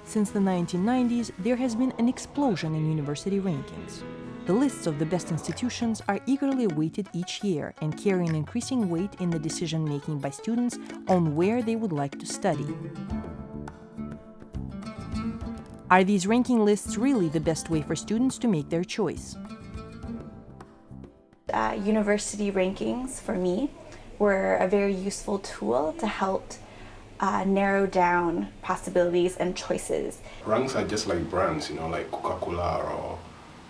Since the 1990s, there has been an explosion in university rankings. The lists of the best institutions are eagerly awaited each year and carry an increasing weight in the decision-making by students on where they would like to study. Are these ranking lists really the best way for students to make their choice? University rankings, for me, were a very useful tool to help narrow down possibilities and choices. Ranks are just like brands, like Coca-Cola or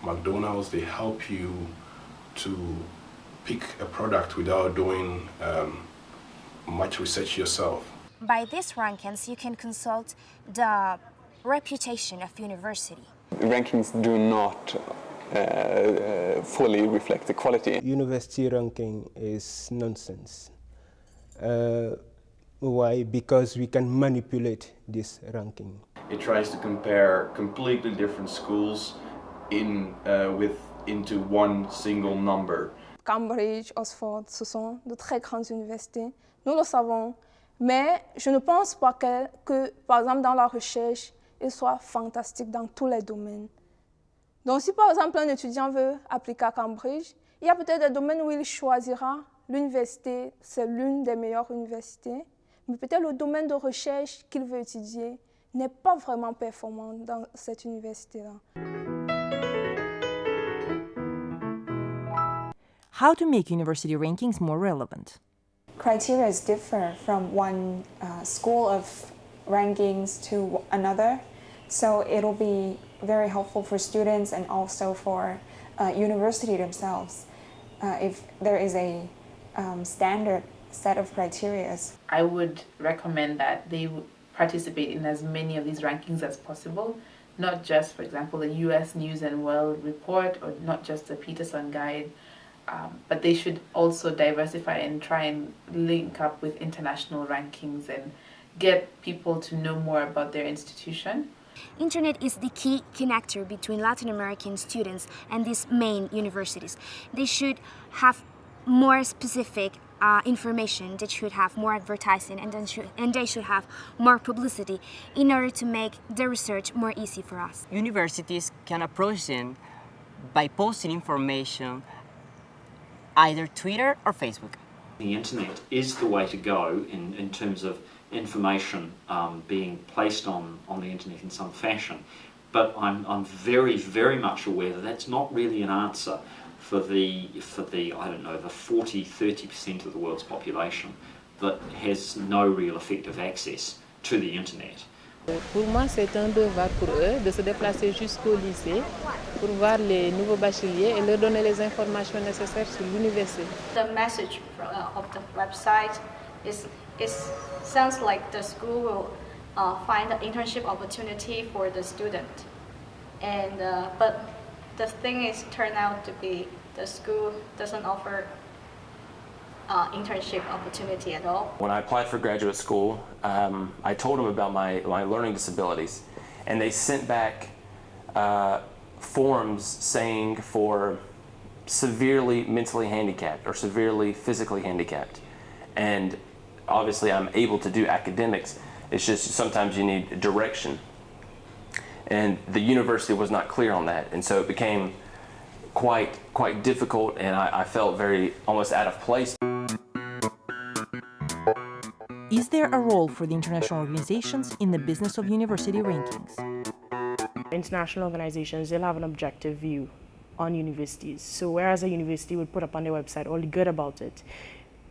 McDonald's. They help you to pick a product without doing much research yourself. By these rankings, you can consult the reputation of university. Rankings do not fully reflect the quality. University ranking is nonsense. Why? Because we can manipulate this ranking. It tries to compare completely different schools into one single number. Cambridge, Oxford, ce sont de très grandes universités, nous le savons, mais je ne pense pas que par exemple, dans la recherche, ils soient fantastiques dans tous les domaines. Donc, si par exemple un étudiant veut appliquer à Cambridge, il y a peut-être des domaines où il choisira l'université, c'est l'une des meilleures universités, mais peut-être le domaine de recherche qu'il veut étudier n'est pas vraiment performant dans cette université-là. How to make university rankings more relevant? Criteria differ from one school of rankings to another, so it'll be very helpful for students and also for university themselves if there is a standard set of criteria. I would recommend that they would participate in as many of these rankings as possible, not just, for example, the US News and World Report or not just the Peterson Guide, but they should also diversify and try and link up with international rankings and get people to know more about their institution. Internet is the key connector between Latin American students and these main universities. They should have more specific information, they should have more advertising, and they should have more publicity in order to make the research more easy for us. Universities can approach them by posting information either Twitter or Facebook. The internet is the way to go in terms of information being placed on the internet in some fashion, but I'm very, very much aware that that's not really an answer for the I don't know, the 40-30% of the world's population that has no real effective access to the internet. Pour moi, c'est un devoir pour eux de se déplacer jusqu'au lycée pour voir les nouveaux bacheliers et leur donner les informations nécessaires sur l'université. The message of the website sounds like the school will find an internship opportunity for the student, and but the thing is turned out to be the school doesn't offer internship opportunity at all. When I applied for graduate school, I told them about my learning disabilities, and they sent back forms saying for severely mentally handicapped or severely physically handicapped. And obviously I'm able to do academics, it's just sometimes you need direction. And the university was not clear on that, and so it became quite difficult, and I felt very almost out of place. Is there a role for the international organizations in the business of university rankings? International organizations, they'll have an objective view on universities. So whereas a university would put up on their website all the good about it,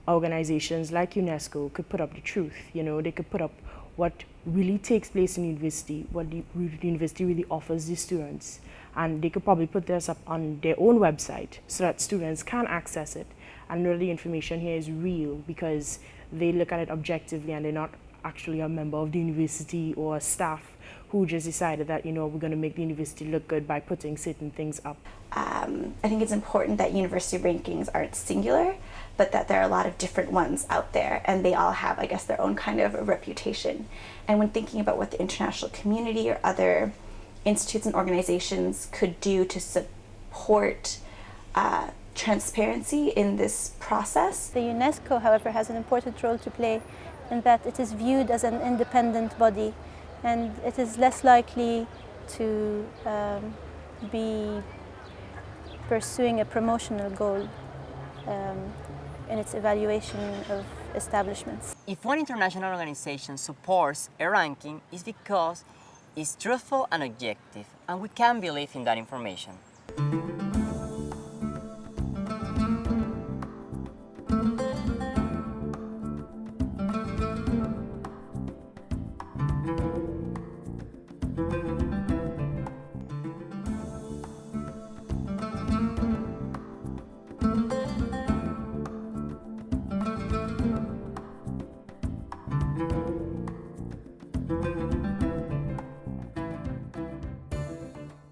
organizations like UNESCO could put up the truth. They could put up what really takes place in university, what the university really offers the students. And they could probably put this up on their own website so that students can access it and know the information here is real, because they look at it objectively and they're not actually a member of the university or staff who just decided that, we're going to make the university look good by putting certain things up. I think it's important that university rankings aren't singular, but that there are a lot of different ones out there, and they all have, I guess, their own kind of a reputation. And when thinking about what the international community or other institutes and organizations could do to support transparency in this process. The UNESCO, however, has an important role to play in that it is viewed as an independent body and it is less likely to be pursuing a promotional goal in its evaluation of establishments. If one international organization supports a ranking, it's because it's truthful and objective, and we can believe in that information.